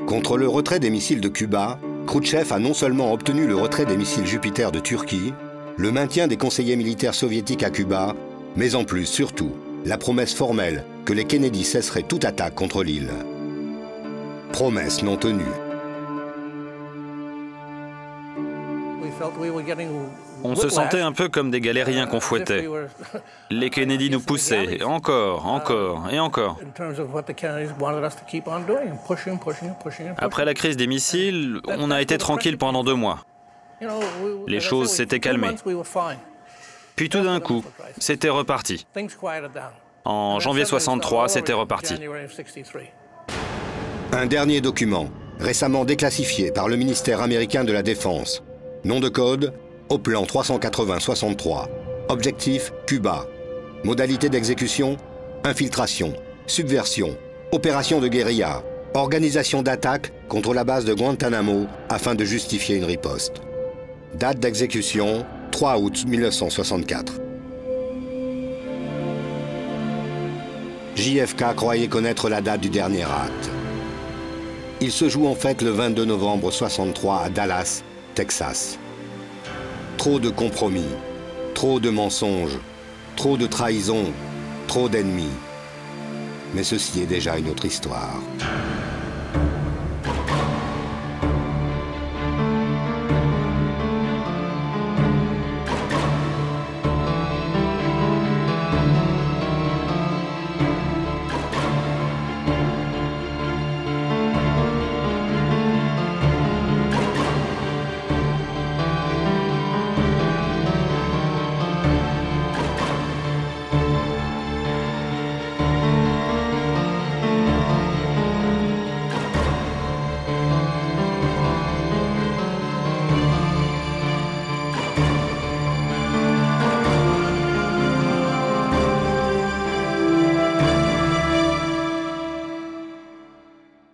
Contre le retrait des missiles de Cuba, Khrouchtchev a non seulement obtenu le retrait des missiles Jupiter de Turquie, le maintien des conseillers militaires soviétiques à Cuba, mais en plus, surtout, la promesse formelle que les Kennedy cesseraient toute attaque contre l'île. Promesse non tenue. On se sentait un peu comme des galériens qu'on fouettait. Les Kennedy nous poussaient, encore, encore et encore. Après la crise des missiles, on a été tranquille pendant 2 mois. Les choses s'étaient calmées. Puis tout d'un coup, c'était reparti. En janvier 63, c'était reparti. Un dernier document, récemment déclassifié par le ministère américain de la Défense. Nom de code, au plan 380-63. Objectif, Cuba. Modalité d'exécution, infiltration, subversion, opération de guérilla, organisation d'attaque contre la base de Guantanamo afin de justifier une riposte. Date d'exécution, 3 août 1964. JFK croyait connaître la date du dernier acte. Il se joue en fait le 22 novembre 63 à Dallas, Texas. Trop de compromis, trop de mensonges, trop de trahisons, trop d'ennemis. Mais ceci est déjà une autre histoire.